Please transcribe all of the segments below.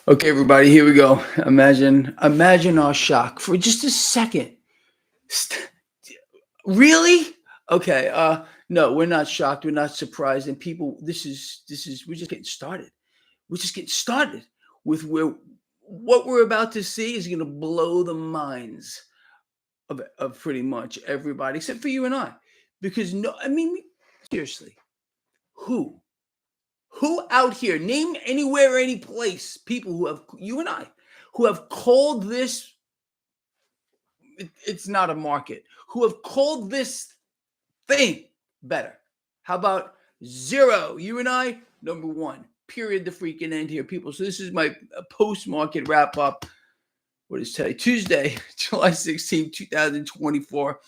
Okay, everybody, here we go. Imagine our shock for just a second. St- really? Okay. No, we're not shocked. We're not surprised. And people, this is. We're just getting started. We're just getting started with where what we're about to see is going to blow the minds of pretty much everybody, except for you and I, because no, I mean, seriously, who Who out here, name anywhere, any place, people who have, you and I, who have called this, it's not a market, who have called this thing better? How about zero? You and I, number one, period, the freaking end here, people. So this is my post market wrap up. What is today? Tuesday, July 16th, 2024.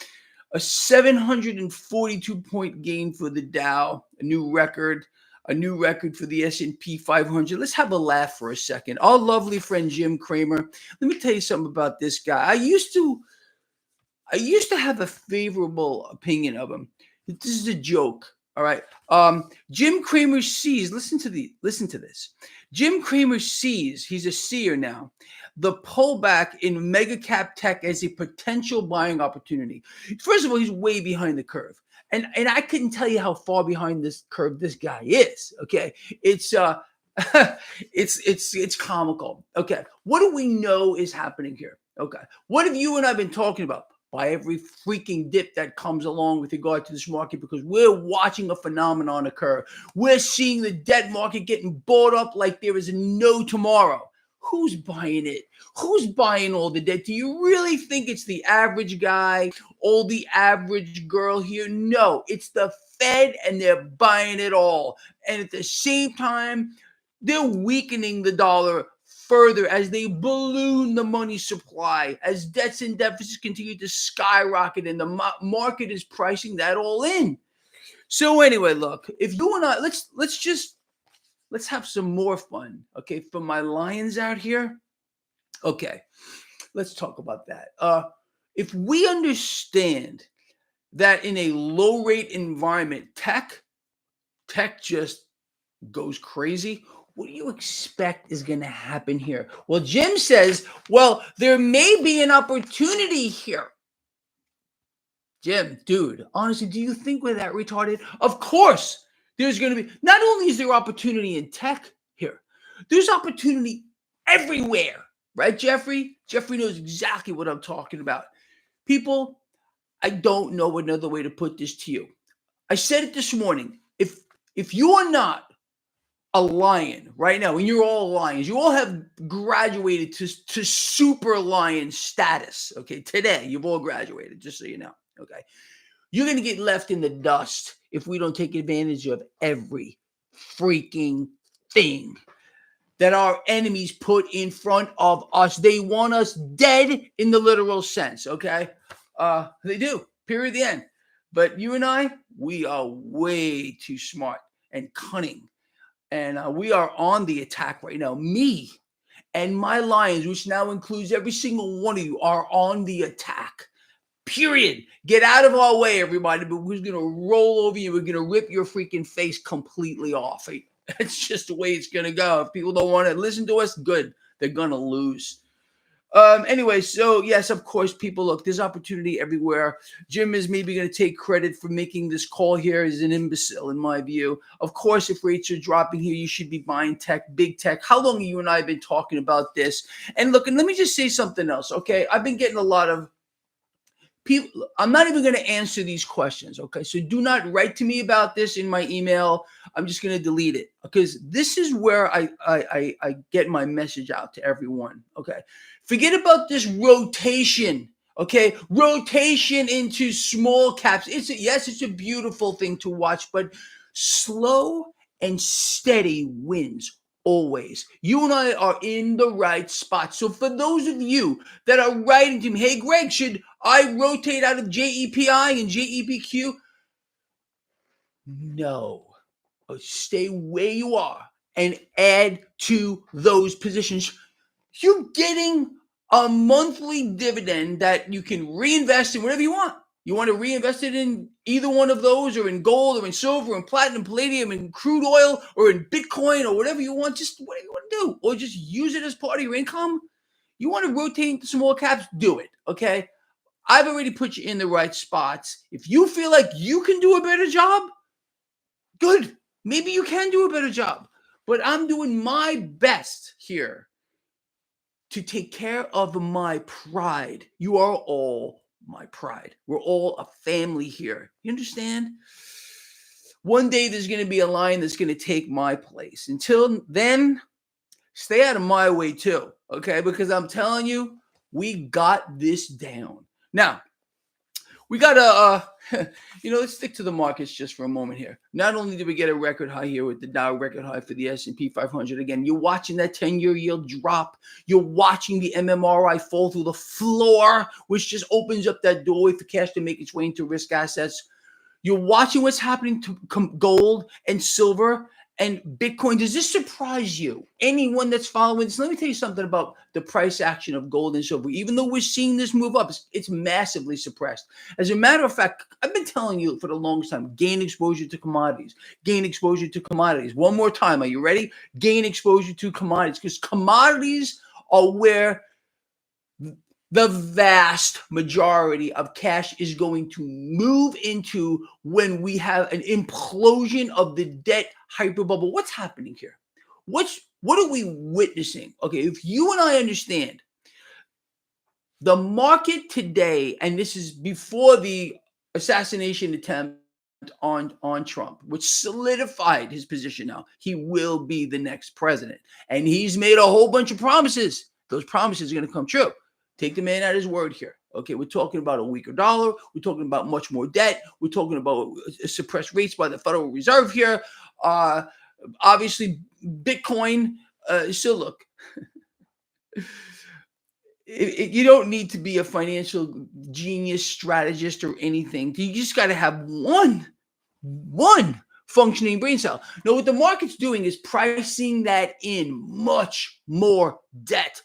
A 742-point gain for the Dow, a new record for the S&P 500. Let's have a laugh for a second. Our lovely friend Jim Cramer. Let me tell you something about this guy. I used to have a favorable opinion of him. This is a joke. All right. Jim Cramer sees, listen to this. Jim Cramer sees, he's a seer now, the pullback in mega cap tech as a potential buying opportunity. First of all, he's way behind the curve. And I couldn't tell you how far behind this curve this guy is. Okay. It's it's comical. Okay. What do we know is happening here? Okay. What have you and I been talking about? By every freaking dip that comes along with regard to this market, because we're watching a phenomenon occur. We're seeing the debt market getting bought up like there is no tomorrow. Who's buying it? Who's buying all the debt? Do you really think it's the average guy or the average girl here? No, it's the Fed, and they're buying it all. And at the same time, they're weakening the dollar further as they balloon the money supply, as debts and deficits continue to skyrocket, and the market is pricing that all in. So anyway, look, if you and I, let's have some more fun, okay? For my lions out here, okay, let's talk about that. If we understand that in a low rate environment, tech just goes crazy. What do you expect is going to happen here? Well, Jim says, well, there may be an opportunity here. Jim, dude, honestly, do you think we're that retarded? Of course, there's going to be, not only is there opportunity in tech here, there's opportunity everywhere, right, Jeffrey? Jeffrey knows exactly what I'm talking about. People, I don't know another way to put this to you. I said it this morning. If you are not a lion right now, and you're all lions, you all have graduated to super lion status. Okay, today you've all graduated, just so you know. Okay, you're gonna get left in the dust if we don't take advantage of every freaking thing that our enemies put in front of us. They want us dead in the literal sense. Okay, they do. Period. The end. But you and I, we are way too smart and cunning, and we are on the attack right now. Me and my lions, which now includes every single one of you, are on the attack. Period. Get out of our way, everybody. But we're gonna roll over you. We're gonna rip your freaking face completely off. It's just the way it's gonna go. If people don't want to listen to us, good. They're gonna lose. Anyway, so yes, of course, people, look, there's opportunity everywhere. Jim is maybe going to take credit for making this call here. He's an imbecile, in my view. Of course, if rates are dropping here, you should be buying tech, big tech. How long have you and I been talking about this? And look, and let me just say something else, okay? I've been getting a lot of people. I'm not even going to answer these questions, okay? So do not write to me about this in my email. I'm just going to delete it, because this is where I get my message out to everyone, okay? Forget about this rotation, okay? Rotation into small caps. Yes, it's a beautiful thing to watch, but slow and steady wins always. You and I are in the right spot. So for those of you that are writing to me, hey, Greg, should I rotate out of JEPI and JEPQ? No. Stay where you are and add to those positions. You're getting a monthly dividend that you can reinvest in whatever you want. You want to reinvest it in either one of those, or in gold, or in silver, and platinum, palladium, and crude oil, or in Bitcoin, or whatever you want. Just whatever you want to do, or just use it as part of your income. You want to rotate into small caps, do it. Okay. I've already put you in the right spots. If you feel like you can do a better job, good. Maybe you can do a better job. But I'm doing my best here to take care of my pride. You are all my pride. We're all a family here. You understand? One day there's going to be a lion that's going to take my place. Until then, stay out of my way too, okay? Because I'm telling you, we got this down. Now, we got to, let's stick to the markets just for a moment here. Not only did we get a record high here with the Dow record high for the S&P 500. Again, you're watching that 10-year yield drop. You're watching the MMRI fall through the floor, which just opens up that doorway for cash to make its way into risk assets. You're watching what's happening to gold and silver and Bitcoin. Does this surprise you? Anyone that's following this? Let me tell you something about the price action of gold and silver. Even though we're seeing this move up, it's massively suppressed. As a matter of fact, I've been telling you for the longest time, gain exposure to commodities. Gain exposure to commodities. One more time. Are you ready? Gain exposure to commodities, because commodities are where the vast majority of cash is going to move into when we have an implosion of the debt hyperbubble. What's happening here? What are we witnessing? Okay, if you and I understand the market today, and this is before the assassination attempt on Trump, which solidified his position now. He will be the next president. And he's made a whole bunch of promises. Those promises are going to come true. Take the man at his word here. Okay, we're talking about a weaker dollar. We're talking about much more debt. We're talking about suppressed rates by the Federal Reserve here. Obviously, Bitcoin. So look, you don't need to be a financial genius, strategist, or anything. You just got to have one functioning brain cell. Now, what the market's doing is pricing that in much more debt.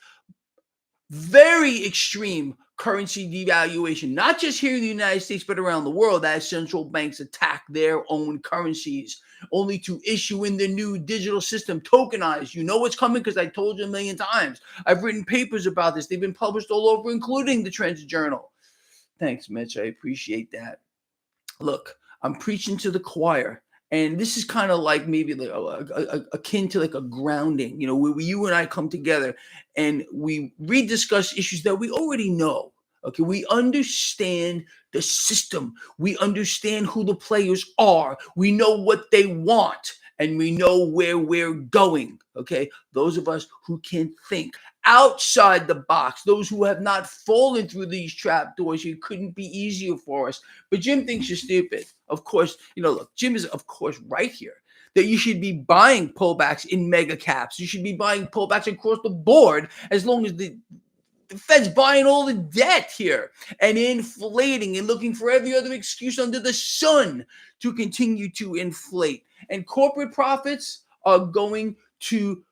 Very extreme currency devaluation, not just here in the United States, but around the world, as central banks attack their own currencies, only to issue in the new digital system, tokenized. You know what's coming because I told you a million times. I've written papers about this. They've been published all over, including the Transit Journal. Thanks, Mitch. I appreciate that. Look, I'm preaching to the choir. And this is kind of like maybe like akin to like a grounding, where you and I come together and we rediscuss issues that we already know. Okay, we understand the system. We understand who the players are. We know what they want, and we know where we're going. Okay, those of us who can think outside the box, those who have not fallen through these trapdoors, it couldn't be easier for us. But Jim thinks you're stupid. Of course, look, Jim is, of course, right here that you should be buying pullbacks in mega caps. You should be buying pullbacks across the board as long as the Fed's buying all the debt here and inflating and looking for every other excuse under the sun to continue to inflate. And corporate profits are going to,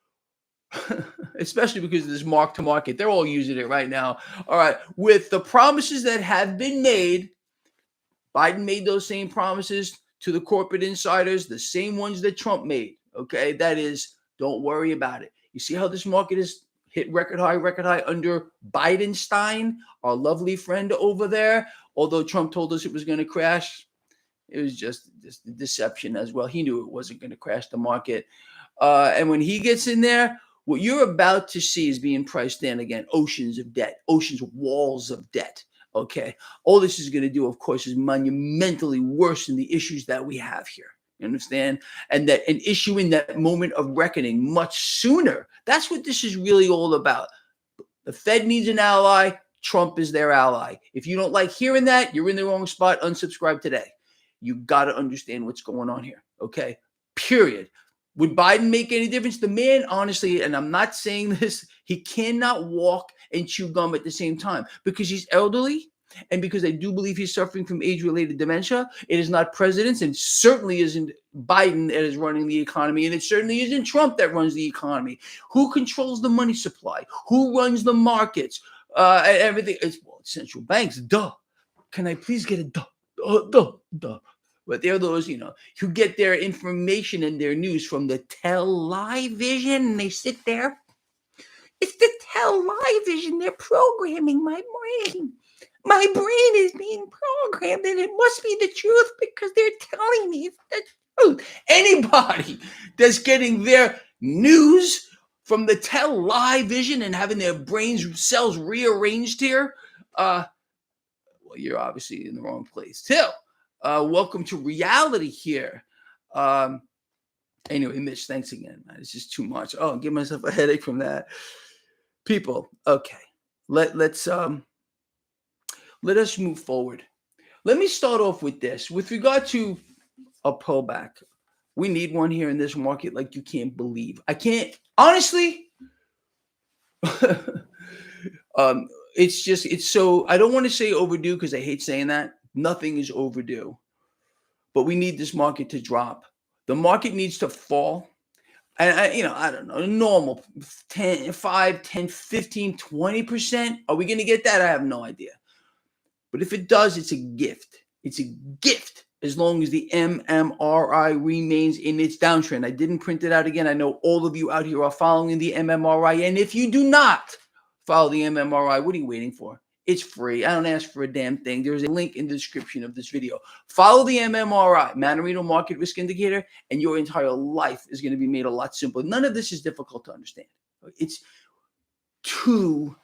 especially because of this mark to market, they're all using it right now. All right. With the promises that have been made, Biden made those same promises to the corporate insiders, the same ones that Trump made. Okay. That is, don't worry about it. You see how this market is hit record high under Bidenstein, our lovely friend over there. Although Trump told us it was going to crash, it was just deception as well. He knew it wasn't going to crash the market. And when he gets in there, what you're about to see is being priced in again. Oceans of debt, walls of debt. Okay. All this is going to do, of course, is monumentally worsen the issues that we have here. You understand? And that an issue in that moment of reckoning much sooner. That's what this is really all about. The Fed needs an ally. Trump is their ally. If you don't like hearing that, you're in the wrong spot. Unsubscribe today. You got to understand what's going on here. Okay. Period. Would Biden make any difference? The man, honestly, and I'm not saying this, he cannot walk and chew gum at the same time because he's elderly and because I do believe he's suffering from age-related dementia. It is not presidents, and certainly isn't Biden that is running the economy, and it certainly isn't Trump that runs the economy. Who controls the money supply? Who runs the markets? Everything. It's central banks, duh. Can I please get a duh? But they're those, who get their information and their news from the television, and they sit there. It's the television. They're programming my brain. My brain is being programmed, and it must be the truth because they're telling me it's the truth. Anybody that's getting their news from the television and having their brains cells rearranged here, well, you're obviously in the wrong place too. Welcome to reality here. Anyway, Mitch, thanks again, man. It's just too much. Oh, give myself a headache from that. People, okay. Let us move forward. Let me start off with this. With regard to a pullback, we need one here in this market like you can't believe. I can't, honestly, it's so, I don't want to say overdue because I hate saying that. Nothing is overdue. But we need this market to drop. The market needs to fall. And I don't know, normal 10, 5, 10, 15, 20%. Are we going to get that? I have no idea. But if it does, it's a gift. It's a gift as long as the MMRI remains in its downtrend. I didn't print it out again. I know all of you out here are following the MMRI. And if you do not follow the MMRI, what are you waiting for? It's free. I don't ask for a damn thing. There's a link in the description of this video. Follow the MMRI, Mannarino Market Risk Indicator, and your entire life is going to be made a lot simpler. None of this is difficult to understand. It's too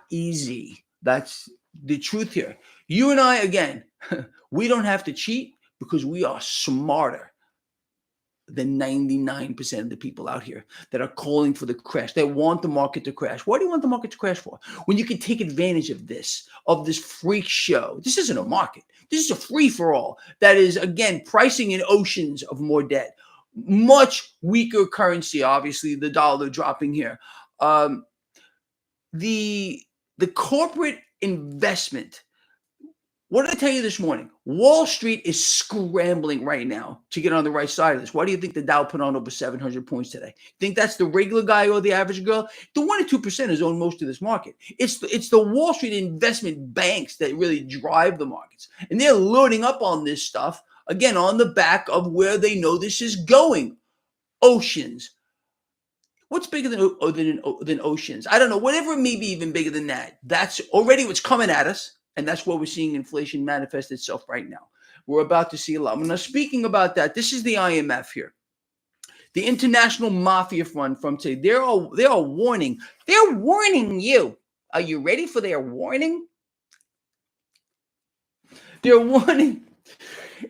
easy. That's the truth here. You and I, again, we don't have to cheat because we are smarter than 99% of the people out here that are calling for the crash. They want the market to crash. Why do you want the market to crash for? When you can take advantage of this freak show. This isn't a market. This is a free-for-all that is, again, pricing in oceans of more debt. Much weaker currency, obviously, the dollar dropping here. The corporate investment. What did I tell you this morning? Wall Street is scrambling right now to get on the right side of this. Why do you think the Dow put on over 700 points today? Think that's the regular guy or the average girl? The 1% or 2% is own most of this market. It's the Wall Street investment banks that really drive the markets. And they're loading up on this stuff, again, on the back of where they know this is going. Oceans. What's bigger than oceans? I don't know. Whatever may be even bigger than that. That's already what's coming at us. And that's what we're seeing inflation manifest itself right now. We're about to see a lot. Now, speaking about that, this is the IMF here. The International Mafia Fund from today. They are warning. They're warning you. Are you ready for their warning? They're warning.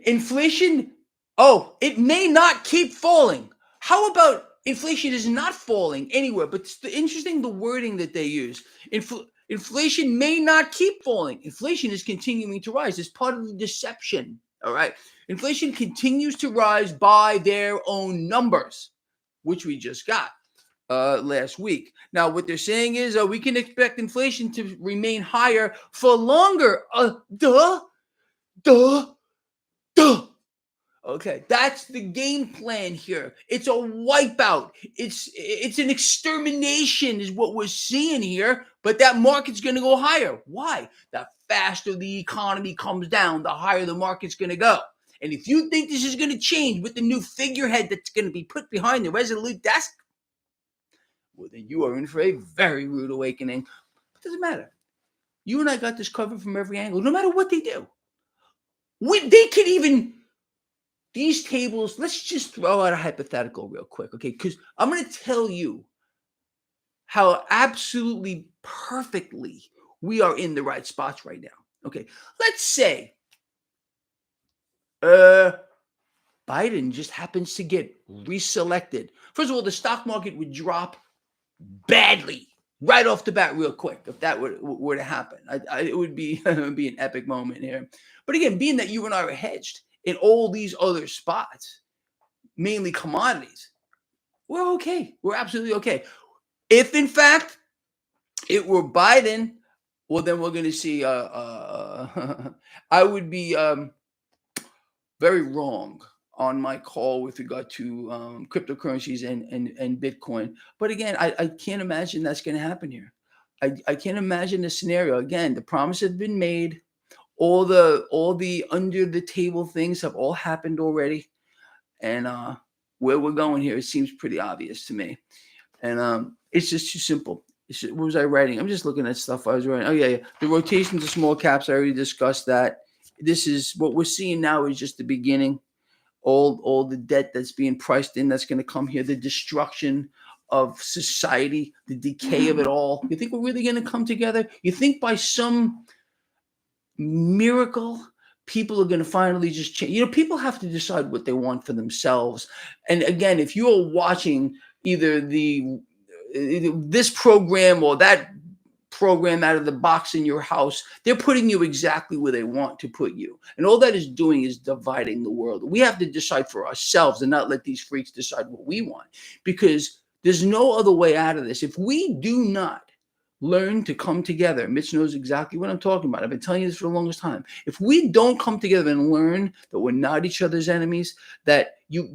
Inflation, it may not keep falling. How about inflation is not falling anywhere? But it's interesting the wording that they use. Inflation may not keep falling. Inflation is continuing to rise. It's part of the deception, all right? Inflation continues to rise by their own numbers, which we just got last week. Now, what they're saying is we can expect inflation to remain higher for longer. Duh. Okay, that's the game plan here. It's a wipeout. It's an extermination is what we're seeing here, but that market's going to go higher. Why? The faster the economy comes down, the higher the market's going to go. And if you think this is going to change with the new figurehead that's going to be put behind the Resolute desk, well, then you are in for a very rude awakening. It doesn't matter. You and I got this covered from every angle, no matter what they do. They could even... These tables, let's just throw out a hypothetical real quick, okay? Because I'm going to tell you how absolutely perfectly we are in the right spots right now, okay? Let's say Biden just happens to get reselected. First of all, the stock market would drop badly right off the bat real quick if that were to happen. It would be an epic moment here. But again, being that you and I are hedged in all these other spots, mainly commodities, we're okay. We're absolutely okay. If, in fact, it were Biden, well, then we're going to see, I would be very wrong on my call with regard to cryptocurrencies and Bitcoin. But again, I can't imagine that's going to happen here. I can't imagine the scenario. Again, the promise has been made. All the under the table things have all happened already. And where we're going here, it seems pretty obvious to me. And it's just too simple. What was I writing? I'm just looking at stuff I was writing. Oh, yeah. The rotations of small caps, I already discussed that. This is what we're seeing now is just the beginning. All the debt that's being priced in that's going to come here, the destruction of society, the decay of it all. You think we're really going to come together? You think by some miracle people are going to finally just change? People have to decide what they want for themselves. And again, if you're watching either this program or that program out of the box in your house, they're putting you exactly where they want to put you. And all that is doing is dividing the world. We have to decide for ourselves and not let these freaks decide what we want, because there's no other way out of this. If we do not learn to come together, Mitch knows exactly what I'm talking about. I've been telling you this for the longest time. If we don't come together and learn that we're not each other's enemies, that you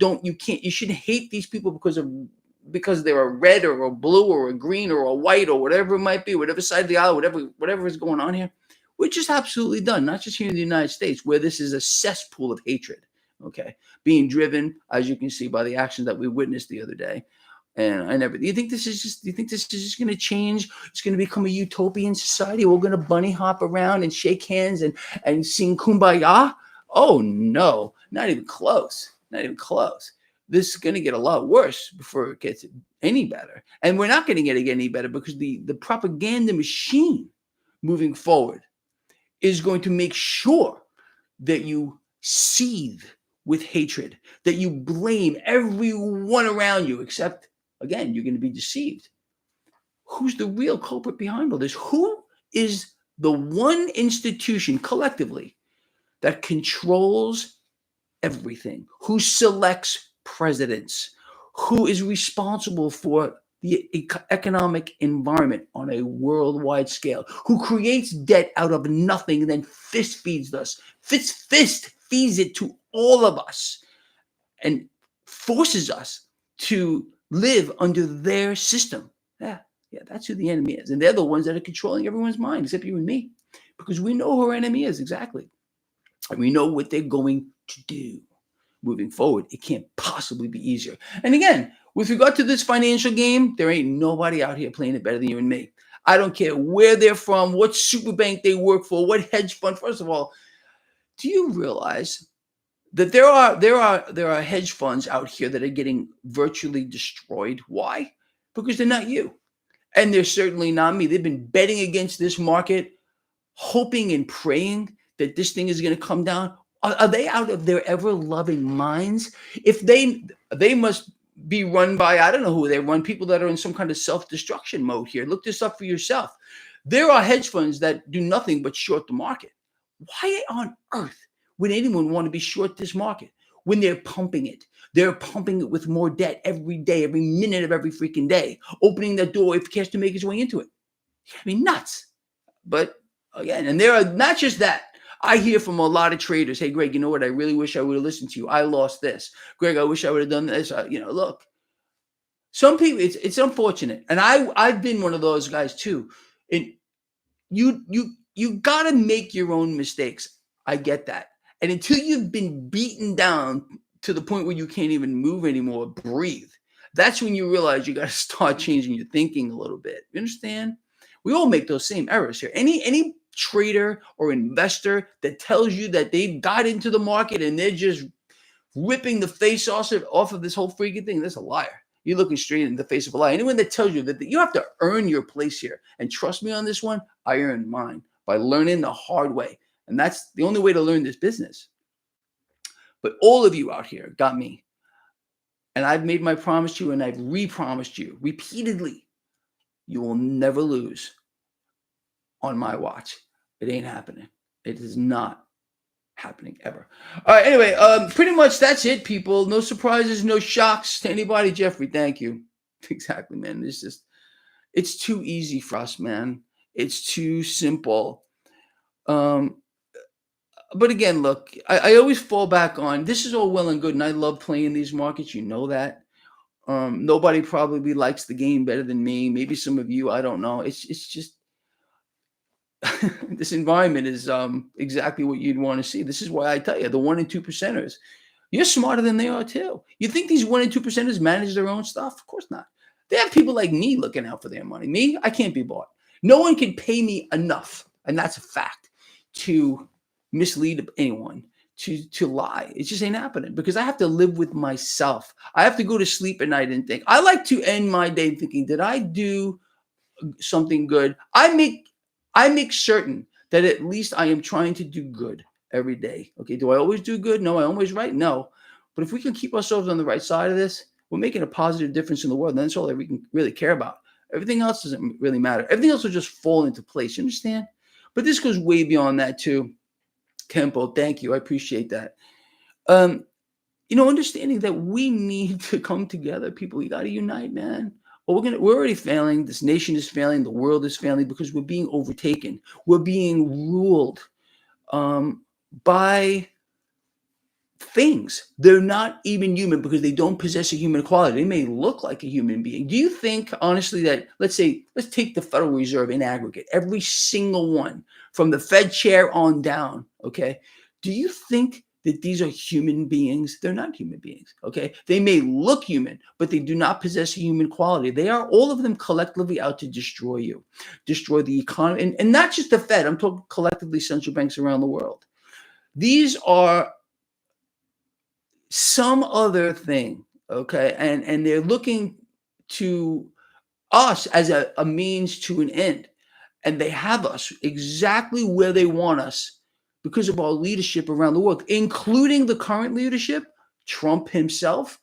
shouldn't hate these people because they're a red or a blue or a green or a white or whatever it might be, whatever side of the aisle, whatever is going on here, we're just absolutely done. Not just here in the United States, where this is a cesspool of hatred, okay, being driven, as you can see, by the actions that we witnessed the other day. And everything. You think this is just going to change? It's going to become a utopian society. We're going to bunny hop around and shake hands and sing kumbaya? Oh, no, not even close. Not even close. This is going to get a lot worse before it gets any better. And we're not going to get any better because the propaganda machine moving forward is going to make sure that you seethe with hatred, that you blame everyone around you, except, again, you're going to be deceived. Who's the real culprit behind all this? Who is the one institution collectively that controls everything? Who selects presidents? Who is responsible for the economic environment on a worldwide scale? Who creates debt out of nothing and then fist feeds us? Fist feeds it to all of us and forces us to live under their system. Yeah, that's who the enemy is. And they're the ones that are controlling everyone's mind, except you and me, because we know who our enemy is exactly. And we know what they're going to do moving forward. It can't possibly be easier. And again, with regard to this financial game, there ain't nobody out here playing it better than you and me. I don't care where they're from, what super bank they work for, what hedge fund. First of all, do you realize that there are hedge funds out here that are getting virtually destroyed? Why? Because they're not you. And they're certainly not me. They've been betting against this market, hoping and praying that this thing is going to come down. Are they out of their ever-loving minds? If they must be run by, I don't know who they run, people that are in some kind of self-destruction mode here. Look this up for yourself. There are hedge funds that do nothing but short the market. Why on earth would anyone want to be short this market when they're pumping it? They're pumping it with more debt every day, every minute of every freaking day, opening that door for cash to make its way into it. I mean, nuts. But again, and there are not just that. I hear from a lot of traders, hey, Greg, you know what? I really wish I would have listened to you. I lost this. Greg, I wish I would have done this. Look, some people, it's unfortunate. And I've been one of those guys too. And you got to make your own mistakes. I get that. And until you've been beaten down to the point where you can't even move anymore, breathe, that's when you realize you got to start changing your thinking a little bit. You understand? We all make those same errors here. Any trader or investor that tells you that they've got into the market and they're just ripping the face off of this whole freaking thing, that's a liar. You're looking straight in the face of a lie. Anyone that tells you that you have to earn your place here, and trust me on this one, I earned mine by learning the hard way. And that's the only way to learn this business. But all of you out here got me. And I've made my promise to you, and I've re-promised you repeatedly, you will never lose on my watch. It ain't happening. It is not happening ever. All right, anyway, pretty much that's it, people. No surprises, no shocks to anybody. Jeffrey, thank you. Exactly, man. It's too easy for us, man. It's too simple. But again, look, I always fall back on, this is all well and good, and I love playing these markets. You know that. Nobody probably likes the game better than me. Maybe some of you, I don't know. It's just, this environment is exactly what you'd want to see. This is why I tell you, the 1 and 2 percenters, you're smarter than they are too. You think these 1 and 2 percenters manage their own stuff? Of course not. They have people like me looking out for their money. Me, I can't be bought. No one can pay me enough, and that's a fact, to mislead anyone, to lie. It just ain't happening because I have to live with myself. I have to go to sleep at night and think. I like to end my day thinking, did I do something good? I make certain that at least I am trying to do good every day. Okay. Do I always do good? No. I always right? No. But if we can keep ourselves on the right side of this, we're making a positive difference in the world. And that's all that we can really care about. Everything else doesn't really matter. Everything else will just fall into place. You understand? But this goes way beyond that too. Kempo, thank you. I appreciate that. Understanding that we need to come together, people. We got to unite, man. Well, we're already failing. This nation is failing. The world is failing because we're being overtaken. We're being ruled by things. They're not even human because they don't possess a human quality. They may look like a human being. Do you think, honestly, that let's take the Federal Reserve in aggregate, every single one, from the Fed chair on down, okay? Do you think that these are human beings? They're not human beings, okay? They may look human, but they do not possess a human quality. They are, all of them, collectively out to destroy you, destroy the economy, and not just the Fed. I'm talking collectively central banks around the world. These are some other thing, okay? And they're looking to us as a means to an end. And they have us exactly where they want us because of our leadership around the world, including the current leadership, Trump himself,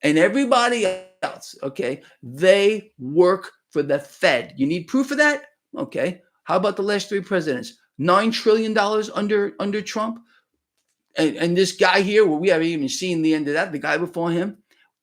and everybody else, okay? They work for the Fed. You need proof of that? Okay. How about the last 3 presidents? $9 trillion under Trump? And this guy here, well, we haven't even seen the end of that. The guy before him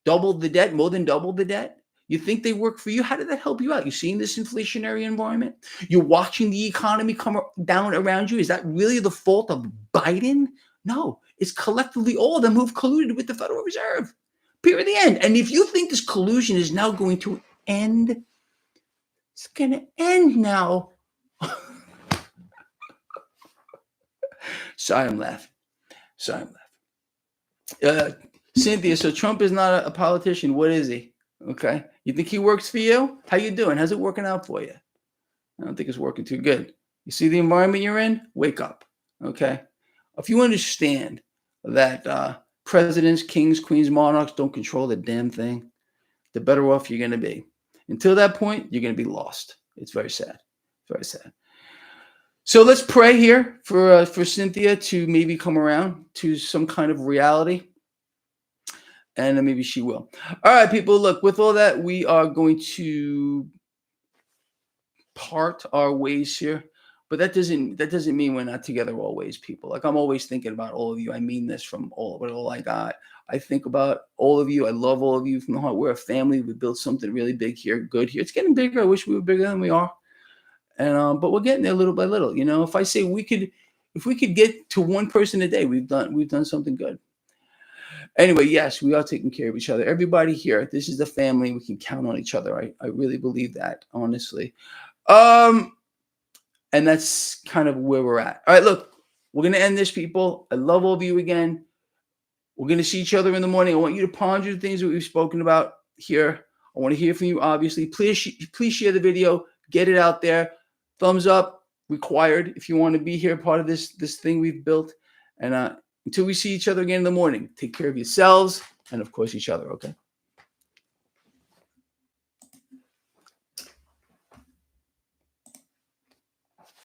doubled the debt, more than doubled the debt. You think they work for you? How did that help you out? You seeing this inflationary environment? You're watching the economy come down around you. Is that really the fault of Biden? No, it's collectively all of them who've colluded with the Federal Reserve. Period. The end. And if you think this collusion is now going to end, it's going to end now. Sorry, I'm laughing. Cynthia, so Trump is not a politician. What is he? Okay. You think he works for you? How you doing? How's it working out for you? I don't think it's working too good. You see the environment you're in? Wake up. Okay. If you understand that presidents, kings, queens, monarchs don't control the damn thing, the better off you're going to be. Until that point, you're going to be lost. It's very sad. Very sad. So let's pray here for Cynthia to maybe come around to some kind of reality. And maybe she will. All right, people, look, with all that, we are going to part our ways here. But that doesn't mean we're not together always, people. Like, I'm always thinking about all of you. I mean this from all I got. I think about all of you. I love all of you from the heart. We're a family. We built something really big here, good here. It's getting bigger. I wish we were bigger than we are. And but we're getting there little by little. You know, if I say if we could get to one person a day, we've done something good. Anyway, yes, we are taking care of each other. Everybody here, this is the family. We can count on each other. I really believe that, honestly. And that's kind of where we're at. All right, look, we're going to end this, people. I love all of you again. We're going to see each other in the morning. I want you to ponder the things that we've spoken about here. I want to hear from you, obviously. Please share the video. Get it out there. Thumbs up required if you want to be here, part of this thing we've built. And until we see each other again in the morning, take care of yourselves and, of course, each other, okay?